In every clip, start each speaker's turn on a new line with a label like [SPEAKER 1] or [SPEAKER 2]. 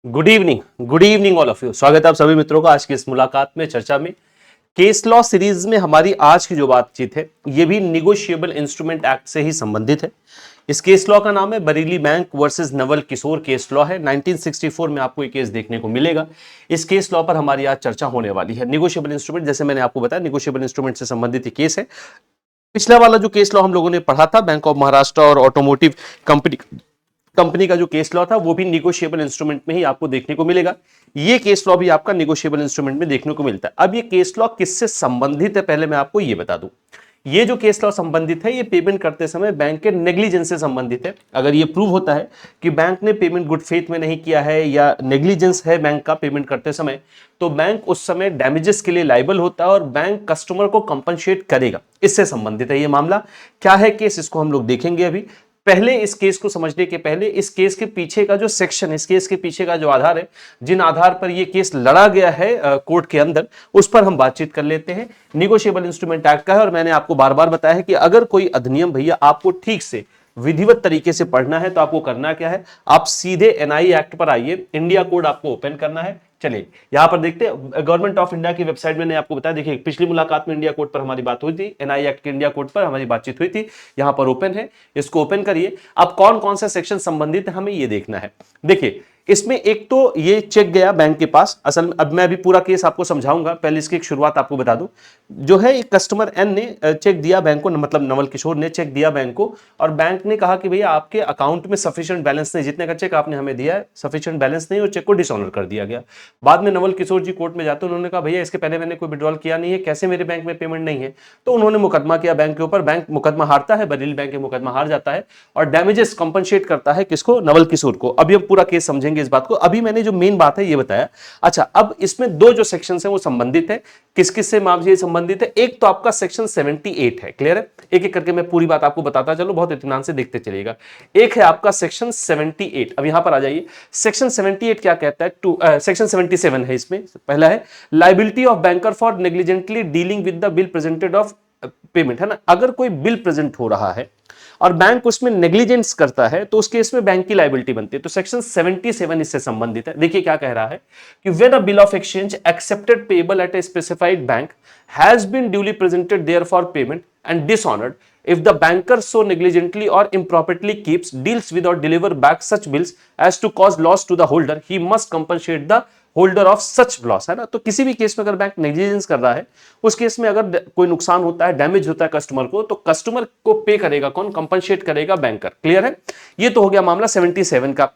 [SPEAKER 1] Good evening all of you. स्वागत है आप सभी मित्रों का आज की इस मुलाकात में, चर्चा में। केस लॉ सीरीज में हमारी आज की जो बातचीत है ये भी निगोशिएबल इंस्ट्रूमेंट एक्ट से ही संबंधित है। इस केस लॉ का नाम है Bareilly bank versus Naval Kishore case law है। 1964 में आपको ये केस देखने को मिलेगा। इस केस लॉ पर हमारी आज चर्चा होने वाली है। निगोशिएबल इंस्ट्रूमेंट, जैसे मैंने आपको बताया, निगोशिएबल इंस्ट्रूमेंट से संबंधित ये केस है। पिछला वाला जो केस लॉ हम लोगों ने पढ़ा था, बैंक ऑफ महाराष्ट्र और ऑटोमोटिव कंपनी का जो केस लॉ था, वो भी निगोशिएबल इंस्ट्रूमेंट में ही आपको देखने को मिलेगा। ये केस लॉ भी आपका निगोशिएबल इंस्ट्रूमेंट में देखने को मिलता है। अब ये केस लॉ किससे संबंधित है, पहले मैं आपको ये बता दूं। ये जो केस लॉ संबंधित है, ये पेमेंट करते समय बैंक के नेग्लिजेंस से संबंधित है। अगर ये प्रूव होता है कि बैंक ने पेमेंट गुड फेथ में नहीं किया है या नेग्लिजेंस है बैंक का पेमेंट करते समय, तो बैंक उस समय डैमेजेस के लिए लायबल होता है और बैंक कस्टमर को कंपनसेट करेगा। इससे संबंधित है ये मामला। क्या है केस, इसको हम लोग देखेंगे अभी। पहले इस केस को समझने के पहले इस केस के पीछे का जो सेक्शन, इस केस के पीछे का जो आधार है, जिन आधार पर यह केस लड़ा गया है कोर्ट के अंदर, उस पर हम बातचीत कर लेते हैं। निगोशिएबल इंस्ट्रूमेंट एक्ट का है और मैंने आपको बार बार बताया है कि अगर कोई अधिनियम भैया आपको ठीक से विधिवत तरीके से पढ़ना है तो आपको करना क्या है, आप सीधे एनआई एक्ट पर आइए। इंडिया कोड आपको ओपन करना है। चलिए यहां पर देखते हैं, गवर्नमेंट ऑफ इंडिया की वेबसाइट मैंने आपको बताया। देखिए पिछली मुलाकात में इंडिया कोड पर हमारी बात हुई थी, एनआई एक्ट के इंडिया कोड पर हमारी बातचीत हुई थी। यहां पर ओपन है, इसको ओपन करिए। अब कौन कौन सा सेक्शन संबंधित है हमें ये देखना है। देखिए इसमें एक तो ये चेक गया बैंक के पास। असल में अब मैं अभी पूरा केस आपको समझाऊंगा, पहले इसकी एक शुरुआत आपको बता दूं। जो है एक कस्टमर एन ने चेक दिया बैंक को, मतलब नवल किशोर ने चेक दिया बैंक को, और बैंक ने कहा कि भैया आपके अकाउंट में सफिशिएंट बैलेंस नहीं, जितने का चेक आपने हमें दिया है सफिशिएंट बैलेंस नहीं, और चेक को डिसऑनर कर दिया गया। बाद में नवल किशोर जी कोर्ट में जाते, उन्होंने कहा भैया इसके पहले मैंने कोई विड्रॉल किया नहीं है, कैसे मेरे बैंक में पेमेंट नहीं है। तो उन्होंने मुकदमा किया बैंक के ऊपर। बैंक मुकदमा हारता है, बरेली बैंक के मुकदमा हार जाता है और डैमेजेस कंपनसेट करता है किसको, नवल किशोर को। अभी हम पूरा केस समझेंगे इस बात को। अभी मैंने जो मेन बात है ये बताया। अच्छा, अब इसमें दो जो सेक्शन है वो संबंधित है। किस किस से मामले संबंधित है, एक तो आपका सेक्शन 78 है। क्लियर है, एक एक करके मैं पूरी बात आपको बताता चलो, बहुत इत्मीनान से देखते चलिएगा। एक है आपका सेक्शन 78। अब यहां पर आ जाइए। सेक्शन 78 क्या कहता है, सेक्शन 77 है। इसमें पहला है liability of banker for negligently dealing with the bill presented of payment, है ना। अगर कोई बिल प्रेजेंट हो रहा है और बैंक उसमें नेग्लिजेंस करता है तो उस केस में बैंक की लायबिलिटी बनती है। तो सेक्शन 77 इससे संबंधित है। देखिए क्या कह रहा है कि when a bill of exchange accepted payable at a specified bank has been duly presented there for payment and dishonoured, if the banker so negligently or improperly keeps, deals with or deliver back such bills as to cause loss to the holder, he must compensate the holder of such loss, है ना। तो किसी भी case में अगर bank negligence कर रहा है, उस केस में अगर कोई नुकसान होता है, डैमेज होता है कस्टमर को, तो कस्टमर को पे करेगा कौन, कंपनसेट करेगा बैंकर। क्लियर है, ये तो हो गया मामला 77 का।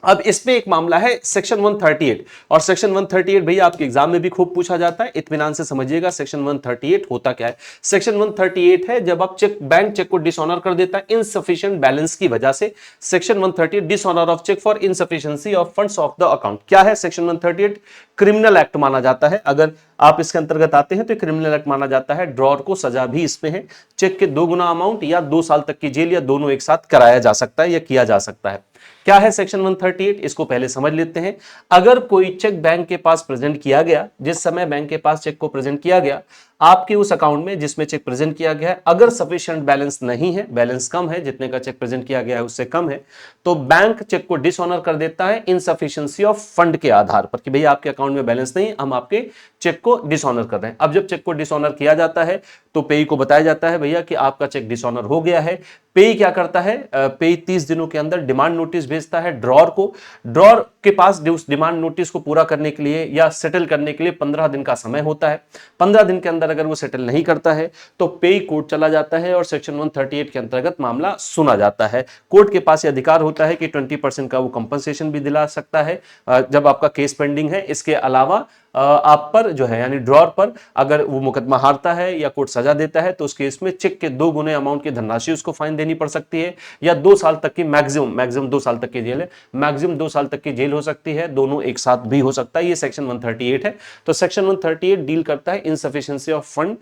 [SPEAKER 1] अब इसमें एक मामला है सेक्शन 138, और सेक्शन 138 भैया आपके एग्जाम में भी खूब पूछा जाता है, इत्मीनान से समझिएगा। सेक्शन 138 होता क्या है। सेक्शन 138 है जब आप बैंक चेक को डिसऑनर कर देता है इनसफिशिएंट बैलेंस की वजह से। Section 138 dishonour of cheque for insufficiency of funds of the account. क्या है सेक्शन 138, क्रिमिनल एक्ट माना जाता है। अगर आप इसके अंतर्गत आते हैं तो क्रिमिनल एक्ट माना जाता है। ड्रॉर को सजा भी इसमें है, चेक के 2 गुना अमाउंट या 2 साल तक की जेल या दोनों एक साथ कराया जा सकता है या किया जा सकता है। क्या है सेक्शन 138, इसको पहले समझ लेते हैं। अगर कोई चेक बैंक के पास प्रेजेंट किया गया, जिस समय बैंक के पास चेक को प्रेजेंट किया गया, आपके उस अकाउंट में जिसमें चेक प्रेजेंट किया गया है, अगर सफिशिएंट बैलेंस नहीं है, बैलेंस कम है, जितने का चेक प्रेजेंट किया गया है उससे कम है, तो बैंक चेक को डिसऑनर कर देता है इनसफिशिएंसी ऑफ फंड के आधार पर कि भैया आपके अकाउंट में बैलेंस नहीं, हम आपके चेक को डिसऑनर कर रहे हैं। अब जब चेक को डिसऑनर किया जाता है तो पेई को बताया जाता है भैया कि आपका चेक डिसऑनर हो गया है। पेई क्या करता है, पेई 30 दिनों के अंदर डिमांड नोटिस भेजता है ड्रॉर को। ड्रॉर के पास उस डिमांड नोटिस को पूरा करने के लिए या सेटल करने के लिए 15 दिन का समय होता है। 15 दिन के अंदर अगर वो सेटल नहीं करता है तो पेई कोर्ट चला जाता है और सेक्शन 138 के अंतर्गत मामला सुना जाता है। कोर्ट के पास ये अधिकार होता है कि 20% का वो कंपनसेशन भी दिला सकता है जब आपका केस पेंडिंग है। इसके अलावा आप पर जो है यानी ड्रॉर पर अगर वो मुकदमा हारता है या कोर्ट सजा देता है तो उस केस में चेक के 2 गुने अमाउंट की धनराशि उसको फाइन देनी पड़ सकती है या 2 साल तक की मैक्सिमम 2 साल तक की जेल है, मैक्सिमम 2 साल तक की जेल हो सकती है, दोनों एक साथ भी हो सकता है। ये सेक्शन 138 है। तो सेक्शन 138 डील करता है इनसफिशिएंसी ऑफ फंड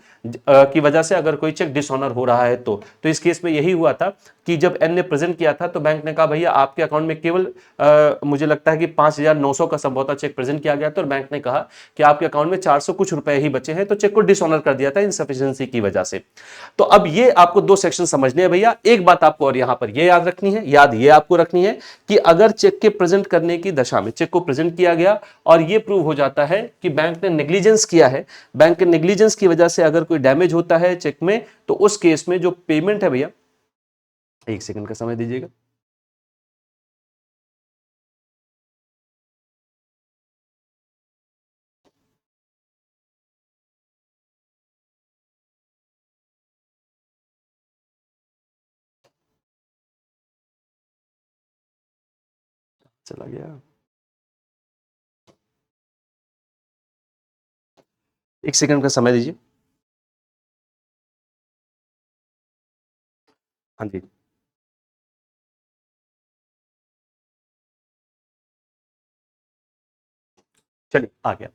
[SPEAKER 1] की वजह से अगर कोई चेक डिसऑनर हो रहा है तो इस केस में यही हुआ था कि जब एन ने प्रेजेंट किया था तो बैंक ने कहा भैया आपके अकाउंट में केवल मुझे लगता है कि 5,900 का संभवतः चेक प्रेजेंट किया गया था और बैंक ने कहा कि आपके अकाउंट में 400 कुछ रुपए ही बचे हैं, तो चेक को डिसऑनर कर दिया था इनसफिशिएंसी की वजह से। तो अब ये आपको दो सेक्शन समझने हैं भैया। एक बात आपको और यहां पर ये याद रखनी है, याद ये आपको रखनी है कि अगर चेक के प्रेजेंट करने की दशा में चेक को प्रेजेंट किया गया और ये प्रूव हो जाता है कि बैंक ने नेग्लिजेंस किया है, बैंक के नेग्लिजेंस की वजह से अगर कोई डैमेज होता है चेक में, तो उस केस में जो पेमेंट है भैया, एक सेकंड का समय दीजिएगा। चला गया, एक सेकंड का समय दीजिए। हाँ जी, चलिए आ गया।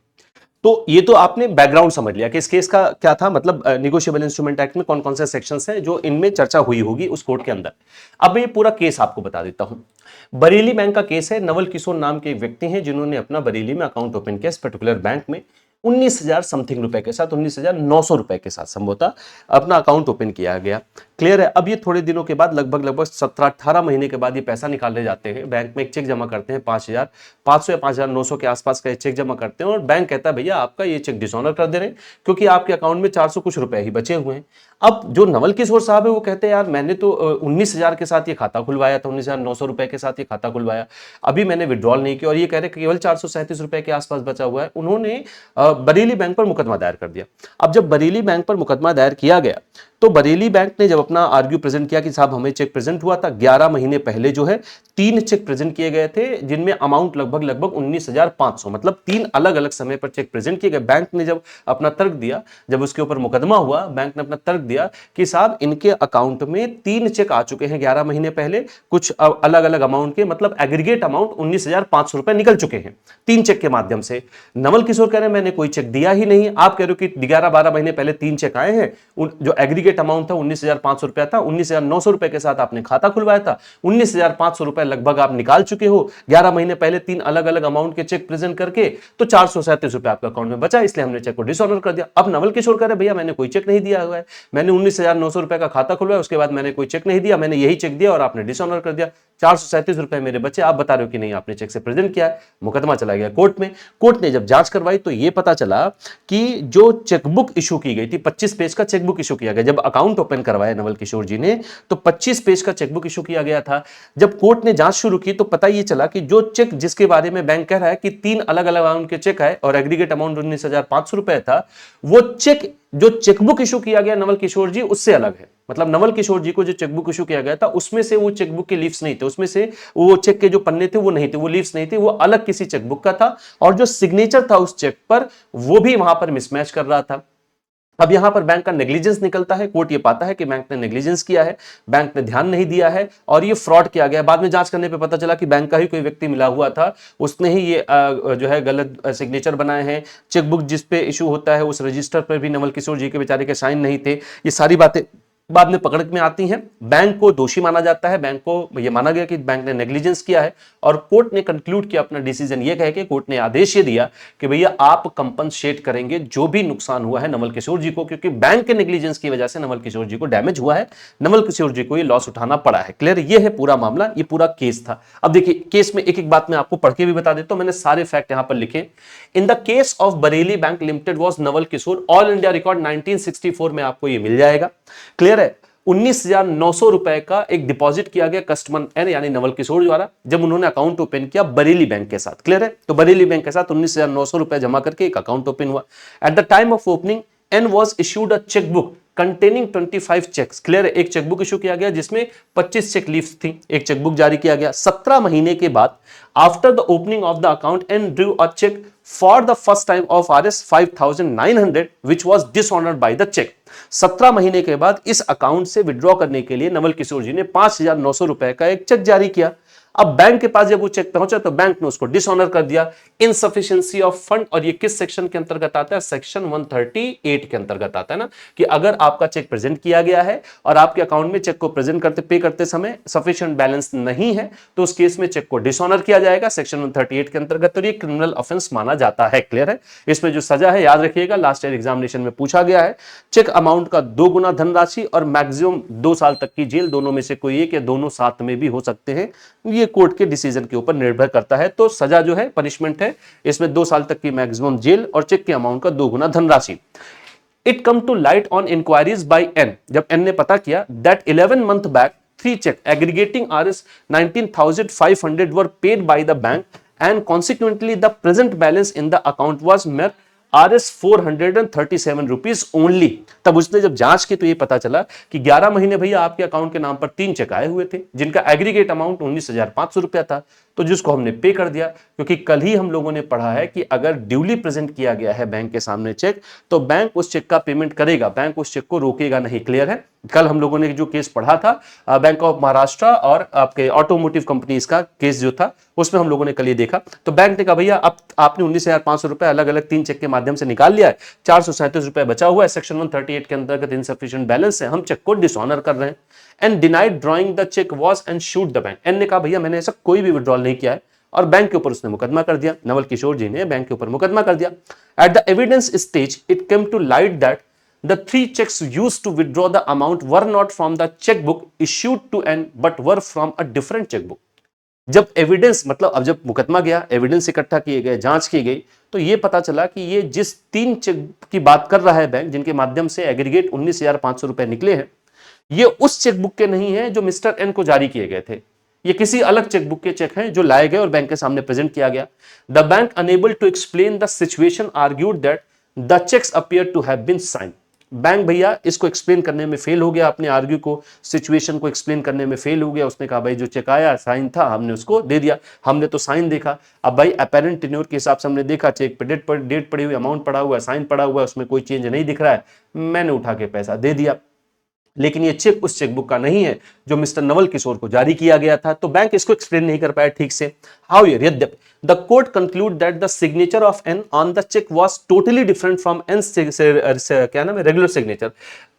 [SPEAKER 1] तो ये तो आपने बैकग्राउंड समझ लिया कि इस केस का क्या था, मतलब निगोशिएबल इंस्ट्रूमेंट एक्ट में कौन कौन से सेक्शंस हैं जो इनमें चर्चा हुई होगी उस कोर्ट के अंदर। अब मैं ये पूरा केस आपको बता देता हूं। बरेली बैंक का केस है। नवल किशोर नाम के एक व्यक्ति हैं जिन्होंने अपना बरेली में अकाउंट ओपन किया इस पर्टिकुलर बैंक में 19,000 समथिंग रुपए के साथ, 19,900 रुपए के साथ संभवतः अपना अकाउंट ओपन किया गया। क्लियर है। अब ये थोड़े दिनों के बाद लगभग 17-18 महीने के बाद ये पैसा निकालने जाते हैं बैंक में, एक चेक जमा करते हैं 5,500 या 5,900 के आसपास का चेक जमा करते हैं और बैंक कहता है भैया आपका ये चेक डिसऑनर कर दे रहे हैं क्योंकि आपके अकाउंट में 400 कुछ रुपए ही बचे हुए हैं। अब जो नवल किशोर साहब है वो कहते हैं यार मैंने तो 19,000 के साथ ये खाता खुलवाया था, 19,900 रुपए के साथ ये खाता खुलवाया, अभी मैंने विड्रॉल नहीं किया और ये कह रहे केवल 437 रुपए के आसपास बचा हुआ है। उन्होंने बरेली बैंक पर मुकदमा दायर कर दिया। अब जब बरेली बैंक पर मुकदमा दायर किया गया तो बरेली बैंक ने जब अपना आर्ग्यू प्रेजेंट किया कि साहब हमें चेक प्रेजेंट हुआ था 11 महीने पहले जो है 3 चेक प्रेजेंट किए गए थे जिनमें अमाउंट लगभग 19,500, मतलब 3 अलग अलग समय पर चेक प्रेजेंट किए गए। बैंक ने जब अपना तर्क दिया, जब उसके ऊपर मुकदमा हुआ, बैंक ने अपना तर्क दिया कि साहब इनके अकाउंट में 3 चेक आ चुके हैं 11 महीने पहले, कुछ अलग अलग अमाउंट के, मतलब एग्रीगेट अमाउंट 19,500 रुपए निकल चुके हैं 3 चेक के माध्यम से। नवल किशोर कह रहे हैं मैंने कोई चेक दिया ही नहीं। आप कह रहे हो कि 11-12 महीने पहले 3 चेक आए हैं, जो एग्रीगेट अमाउंट था 19,500 रुपया था, 19,900 रुपए के साथ आपने खाता खुलवाया था, 19,500 रुपए लगभग आप निकाल चुके हो 11 महीने पहले 3 अलग अलग अमाउंट के चेक प्रेजेंट करके, तो 437 रुपए आपके अकाउंट में बचा, इसलिए हमने चेक को डिसऑनर कर दिया। अब नवल किशोर कह रहे भैया मैंने कोई चेक नहीं दिया हुआ है, मैंने 19,900 रुपए का खाता खुलवाया, उसके बाद मैंने कोई चेक नहीं दिया, मैंने यही चेक दिया और आपने डिसऑनर कर दिया, 437 रुपए मेरे बच्चे, आप बता रहे हो कि नहीं आपने चेक से प्रेजेंट किया है। मुकदमा चला गया कोर्ट में। कोर्ट ने जब जांच करवाई तो यह पता चला कि जो चेकबुक इशू की गई थी, 25 पेज का चेकबुक इशू किया गया, जब अकाउंट ओपन करवाया नवल किशोर जी ने तो 25 पेज का चेकबुक इशू किया गया था। जब कोर्ट ने जांच शुरू की तो पता यह चला कि जो चेक जिसके बारे में बैंक कह रहा है कि 3 अलग अलग अमाउंट के चेक है और एग्रीगेट अमाउंट 19,500 रुपए था, वो चेक जो चेकबुक इशू किया गया नवल किशोर जी उससे अलग है। मतलब नवल किशोर जी को जो चेकबुक इशू किया गया था उसमें से वो चेकबुक के लीव्स नहीं थे, उसमें से वो चेक के जो पन्ने थे वो नहीं थे, वो लीव्स नहीं थे, वो अलग किसी चेकबुक का था और जो सिग्नेचर था उस चेक पर वो भी वहां पर मिसमैच कर रहा था। अब यहां पर बैंक का नेग्लिजेंस निकलता है। कोर्ट ये पाता है कि बैंक ने नेग्लिजेंस किया है, बैंक ने ध्यान नहीं दिया है और ये फ्रॉड किया गया। बाद में जांच करने पे पता चला कि बैंक का ही कोई व्यक्ति मिला हुआ था, उसने ही ये जो है गलत सिग्नेचर बनाए हैं। चेकबुक जिस पे इशू होता है उस रजिस्टर पर भी नवल किशोर जी के बेचारे के साइन नहीं थे। ये सारी बातें बाद में पकड़ में आती हैं। बैंक को दोषी माना जाता है, बैंक को यह माना गया कि बैंक ने नेग्लिजेंस किया है और कोर्ट ने कंक्लूड किया अपना डिसीजन ये कह के, कोर्ट ने आदेश ये दिया कि भैया आप कंपनसेट करेंगे जो भी नुकसान हुआ है नवल किशोर जी को, क्योंकि बैंक के नेग्लिजेंस की वजह से नवल किशोर जी को डैमेज हुआ है, नवल किशोर जी को ये लॉस उठाना पड़ा है। क्लियर, ये है पूरा मामला, ये पूरा केस था। अब देखिए केस में एक एक बात मैं आपको पढ़ के भी बता देता हूं, मैंने सारे फैक्ट यहां पर लिखे। In the case of Bareilly bank limited was Naval Kishore, all India record 1964 में आपको ये मिल जाएगा। क्लियर है। 19,900 रुपए का एक डिपॉजिट किया गया कस्टमर एन यानी नवल किशोर द्वारा जब उन्होंने अकाउंट ओपन किया बरेली बैंक के साथ। क्लियर है। तो बरेली बैंक के साथ 19,900 रुपए जमा करके एक अकाउंट ओपन हुआ। At the time of opening N was issued a chequebook containing 25 cheques. Clear है। एक चेकबुक इशू किया गया जिसमें 25 चेक लीव्स थी, एक चेकबुक जारी किया गया। 17 महीने के बाद after the opening of the account and drew a cheque for the first time of Rs 5,900 which was dishonored by the check। 17 महीने के बाद इस अकाउंट से विड्रॉ करने के लिए नवल किशोर जी ने 5,900 रुपए का एक चेक जारी किया। अब बैंक के पास जब वो चेक पहुंचा तो बैंक ने उसको डिसऑनर कर दिया, इनसफिशिएंसी ऑफ फंड। और ये किस सेक्शन के अंतर्गत आता है? सेक्शन 138 के अंतर्गत आता है ना, कि अगर आपका चेक प्रेजेंट किया गया है और आपके अकाउंट में चेक को प्रेजेंट करते पे करते समय सफिशिएंट बैलेंस नहीं है तो उस केस में चेक को डिसऑनर किया जाएगा सेक्शन 138 के अंतर्गत, और ये क्रिमिनल ऑफेंस माना जाता है। क्लियर है? इसमें जो सजा है याद रखिएगा, लास्ट ईयर एग्जामिनेशन में पूछा गया है, चेक अमाउंट का 2 गुना धनराशि और मैक्सिमम 2 साल तक की जेल, दोनों में से कोई एक या दोनों साथ में भी हो सकते हैं, ये कोर्ट के डिसीजन के ऊपर निर्भर करता है। तो सजा जो है, पनिशमेंट है, इसमें 2 साल तक की मैक्सिमम जेल और चेक के अमाउंट का 2 गुना धनराशि। It come to light on inquiries by N, जब एन ने पता किया that 11 month back 3 cheque aggregating Rs 19,500 were paid by the bank and consequently the present balance in the account was mere Rs 437 rupees only. तब उसने जब जांच की तो ये पता चला कि 11 महीने भैया आपके अकाउंट के नाम पर 3 चेक आए हुए थे जिनका एग्रीगेट अमाउंट 19,500 रुपया था, तो जिसको हमने पे कर दिया। क्योंकि कल ही हम लोगों ने पढ़ा है कि अगर ड्यूली प्रेजेंट किया गया है बैंक के सामने चेक तो बैंक उस चेक का पेमेंट करेगा, बैंक उस चेक को रोकेगा नहीं। क्लियर है? कल हम लोगों ने जो केस पढ़ा था बैंक ऑफ महाराष्ट्र और आपके ऑटोमोटिव कंपनीज का केस जो था उसमें हम लोगों ने कल ये देखा, तो बैंक ने कहा भैया अब आपने 19,500 रुपए अलग अलग 3 चेक के माध्यम से निकाल लिया है, 437 रुपए बचा हुआ है, सेक्शन 138 के अंतर्गत इनसफिशिएंट बैलेंस है, हम चेक को डिसऑनर कर रहे हैं। And denied drawing the cheque was and sued the bank. N ने कहा भैया मैंने ऐसा कोई भी विड्रॉल नहीं किया है और बैंक के ऊपर उसने मुकदमा कर दिया। नवल किशोर जी ने बैंक के ऊपर मुकदमा कर दिया। At the evidence stage it came to light that the 3 checks used to withdraw the amount were not from the checkbook issued to N but were from a different checkbook। जब evidence मतलब अब जब मुकदमा गया, evidence इकट्ठा किए गए, जांच की गई, तो ये पता चला कि ये जिस 3 चेक की बात कर रहा है बैंक जिनके माध्यम से एग्रीगेट 19,500 रुपए निकले हैं, ये उस चेकबुक के नहीं है जो मिस्टर एन को जारी किए गए थे, ये किसी अलग चेकबुक के चेक हैं जो लाए गए और बैंक के सामने प्रेजेंट किया गया। The bank unable to explain the situation argued that the cheques appear to have been signed. Bank भैया इसको एक्सप्लेन करने में फेल हो गया, अपने आर्ग्यू को, सिचुएशन को एक्सप्लेन करने में फेल हो गया। उसने कहा भाई जो चेक आया साइन था, हमने उसको दे दिया, हमने तो साइन देखा। अब भाई अपेरेंट टेन्योर के हिसाब से हमने देखा चेक पे डेट पड़ी हुई, अमाउंट पड़ा हुआ है, साइन पड़ा हुआ है, उसमें कोई चेंज नहीं दिख रहा है, मैंने उठा के पैसा दे दिया। लेकिन ये चेक उस चेकबुक का नहीं है जो मिस्टर नवल किशोर को जारी किया गया था, तो बैंक इसको एक्सप्लेन नहीं कर पाया ठीक से। हाउएवर यद्यपि the court conclude that the signature of N on the cheque was totally different from N क्या नाम है रेगुलर सिग्नेचर।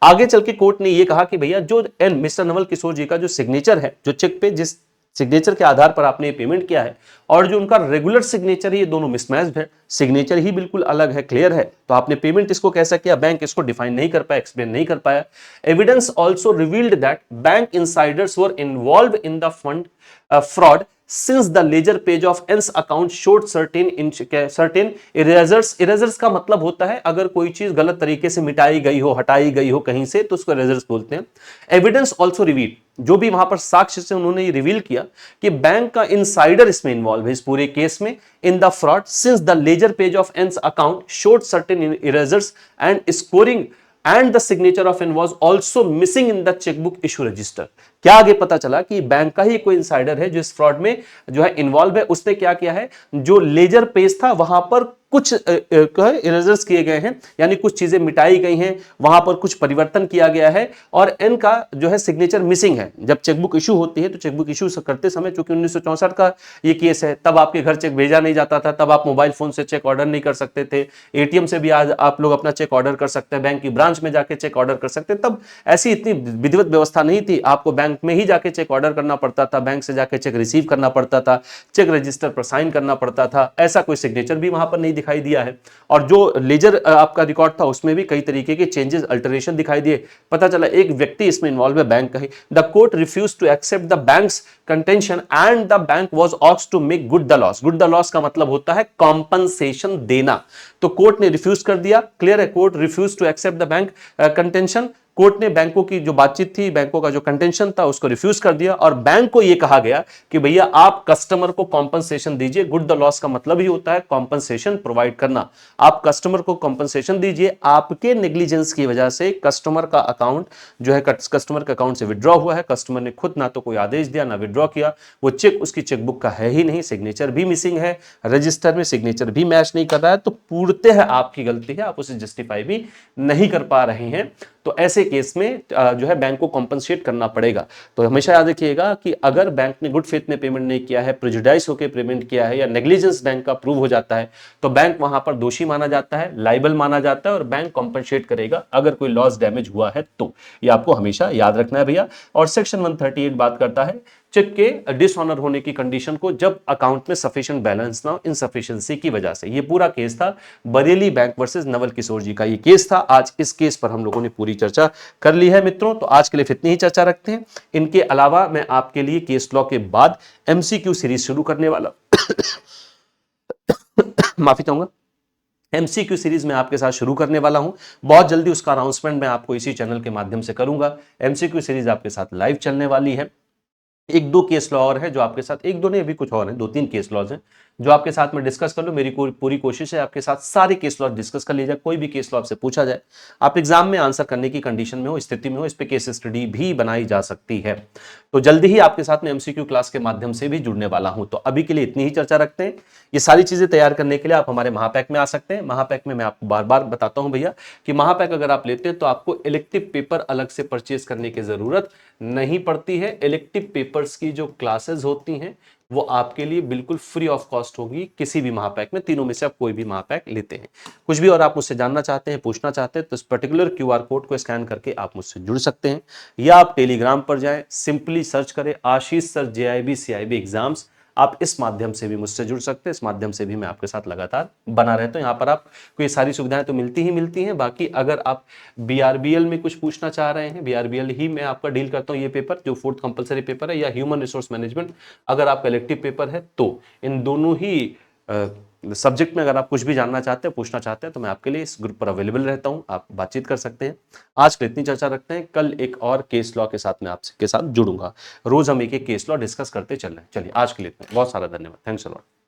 [SPEAKER 1] आगे चल के कोर्ट ने ये कहा कि भैया जो एन मिस्टर नवल किशोर जी का जो सिग्नेचर है, जो चेक पे जिस सिग्नेचर के आधार पर आपने पेमेंट किया है और जो उनका रेगुलर सिग्नेचर है, ये दोनों मिसमैच्ड है, सिग्नेचर ही बिल्कुल अलग है। क्लियर है? तो आपने पेमेंट इसको कैसा किया, बैंक इसको डिफाइन नहीं कर पाया, एक्सप्लेन नहीं कर पाया। Evidence also revealed that bank Insiders were involve in the fund fraud since the ledger page of N's account showed certain erasers। erasers का मतलब होता है अगर कोई चीज गलत तरीके से मिटाई गई हो, हटाई गई हो कहीं से, तो उसको erasers बोलते हैं। एविडेंस ऑल्सो रिवील, जो भी वहां पर साक्ष्य से उन्होंने ये रिवील किया कि बैंक का इनसाइडर इसमें इन्वॉल्व है इस पूरे केस में, in the fraud since the ledger page of N's account showed certain erasers and scoring and the signature of N was also missing in the checkbook issue register। क्या आगे पता चला कि बैंक का ही कोई इंसाइडर है जो इस फ्रॉड में जो है इन्वॉल्व है। उसने क्या किया है, जो लेजर पेज था वहां पर कुछ इरेजर्स किए गए हैं, यानी कुछ चीजें मिटाई गई हैं, वहां पर कुछ परिवर्तन किया गया है और एन का जो है सिग्नेचर मिसिंग है। जब चेकबुक इशू होती है तो चेकबुक इशू करते समय, चूंकि 1964 का ये केस है, तब आपके घर चेक भेजा नहीं जाता था, तब आप मोबाइल फोन से चेक ऑर्डर नहीं कर सकते थे, एटीएम से भी आज आप लोग अपना चेक ऑर्डर कर सकते हैं, बैंक की ब्रांच में जाके चेक ऑर्डर कर सकते हैं। तब ऐसी इतनी विधिवत व्यवस्था नहीं थी, आपको बैंक में ही जाके चेक ऑर्डर करना पड़ता था, बैंक से जाके चेक रिसीव करना पड़ता था, चेक रजिस्टर पर साइन करना पड़ता था, ऐसा कोई सिग्नेचर भी वहां पर नहीं दिखाई दिया है। और जो लेजर आपका रिकॉर्ड था उसमें भी कई तरीके के चेंजेस, अल्टरेशन दिखाई दिए। पता चला एक व्यक्ति इसमें इन्वॉल्व है, बैंक का ही। The court refuse to accept the bank's contention and the bank was asked to make good the loss. Good the loss का मतलब होता है कॉम्पनसेशन देना, तो कोर्ट ने रिफ्यूज कर दिया। क्लियर है? Court refuse to accept the bank contention, court ने बैंकों की जो बातचीत थी, बैंकों का जो कंटेंशन था, उसको रिफ्यूज कर दिया और बैंक को यह कहा गया कि भैया आप कस्टमर को कॉम्पनसेशन दीजिए। गुड द लॉस का मतलब ही होता है कॉम्पनसेशन प्रोवाइड करना। आप कस्टमर को कॉम्पनसेशन दीजिए, आपके नेग्लिजेंस की वजह से कस्टमर का अकाउंट जो है, कस्टमर के अकाउंट से विड्रॉ हुआ है, कस्टमर ने खुद ना तो कोई आदेश दिया ना विड्रॉ किया, वो चेक उसकी चेकबुक का है ही नहीं, सिग्नेचर भी मिसिंग है, रजिस्टर में सिग्नेचर भी मैच नहीं कर रहा है, तो पूर्णतः आपकी गलती है, आप उसे जस्टिफाई भी नहीं कर पा रहे हैं। तो ऐसे केस में जो है बैंक को कॉम्पनसेट करना पड़ेगा। तो हमेशा याद रखिएगा कि अगर बैंक ने गुड फेथ में पेमेंट नहीं किया है, प्रेजुडाइज होकर पेमेंट किया है या नेग्लिजेंस बैंक का प्रूव हो जाता है तो बैंक वहां पर दोषी माना जाता है, लाइबल माना जाता है और बैंक कॉम्पनसेट करेगा अगर कोई लॉस डैमेज हुआ है तो। ये आपको हमेशा याद रखना है भैया। और सेक्शन 138 बात करता है चेक के डिसऑनर होने की कंडीशन को, जब अकाउंट में सफिशिएंट बैलेंस ना हो इनसफिशिएंसी की वजह से। ये पूरा केस था बरेली बैंक वर्सेस नवल किशोर जी का ये केस था। आज इस केस पर हम लोगों ने पूरी चर्चा कर ली है मित्रों। तो आज के लिए इतनी ही चर्चा रखते हैं। इनके अलावा मैं आपके लिए केस लॉ के बाद एमसीक्यू सीरीज शुरू करने वाला माफी चाहूंगा, एमसीक्यू सीरीज में आपके साथ शुरू करने वाला हूं। बहुत जल्दी उसका अनाउंसमेंट मैं आपको इसी चैनल के माध्यम से करूंगा। एमसीक्यू सीरीज आपके साथ लाइव चलने वाली है। एक दो केस लॉ और है जो आपके साथ, एक दो नहीं अभी कुछ और है, 2-3 केस लॉज हैं जो आपके साथ में डिस्कस कर लो। मेरी पूरी कोशिश है आपके साथ सारे केस लॉ डिस्कस कर लीजिए। कोई भी केस लॉ आपसे पूछा जाए, आप एग्जाम में आंसर करने की कंडीशन में हो, स्थिति में हो, इस पे केस स्टडी भी बनाई जा सकती है। तो जल्दी ही आपके साथ में एमसीक्यू क्लास के माध्यम से भी जुड़ने वाला हूं। तो अभी के लिए इतनी ही चर्चा रखते हैं। ये सारी चीजें तैयार करने के लिए आप हमारे महापैक में आ सकते हैं। महापैक में मैं आपको बार बार बताता हूं भैया कि महापैक अगर आप लेते हैं तो आपको इलेक्टिव पेपर अलग से परचेज करने की जरूरत नहीं पड़ती है। इलेक्टिव पेपर्स की जो क्लासेस होती हैं वो आपके लिए बिल्कुल फ्री ऑफ कॉस्ट होगी किसी भी महापैक में। तीनों में से आप कोई भी महापैक लेते हैं। कुछ भी और आप मुझसे जानना चाहते हैं, पूछना चाहते हैं तो इस पर्टिकुलर क्यूआर कोड को स्कैन करके आप मुझसे जुड़ सकते हैं, या आप टेलीग्राम पर जाएं, सिंपली सर्च करें आशीष सर JIB CIB एग्जाम्स। आप इस माध्यम से भी मुझसे जुड़ सकते हैं। इस माध्यम से भी मैं आपके साथ लगातार बना रहता हूं। यहाँ पर आपको ये सारी सुविधाएं तो मिलती हैं। बाकी अगर आप BRBL में कुछ पूछना चाह रहे हैं, BRBL ही मैं आपका डील करता हूँ ये पेपर जो 4th कंपलसरी पेपर है, या ह्यूमन रिसोर्स मैनेजमेंट अगर आपका इलेक्टिव पेपर है, तो इन दोनों ही सब्जेक्ट में अगर आप कुछ भी जानना चाहते हैं, पूछना चाहते हैं तो मैं आपके लिए इस ग्रुप पर अवेलेबल रहता हूं। आप बातचीत कर सकते हैं। आज के लिए इतनी चर्चा रखते हैं। कल एक और केस लॉ के साथ मैं आपके साथ जुड़ूंगा। रोज हम एक केस लॉ डिस्कस करते चल रहे हैं। चलिए आज के लिए इतना, बहुत सारा धन्यवाद। Thanks a lot.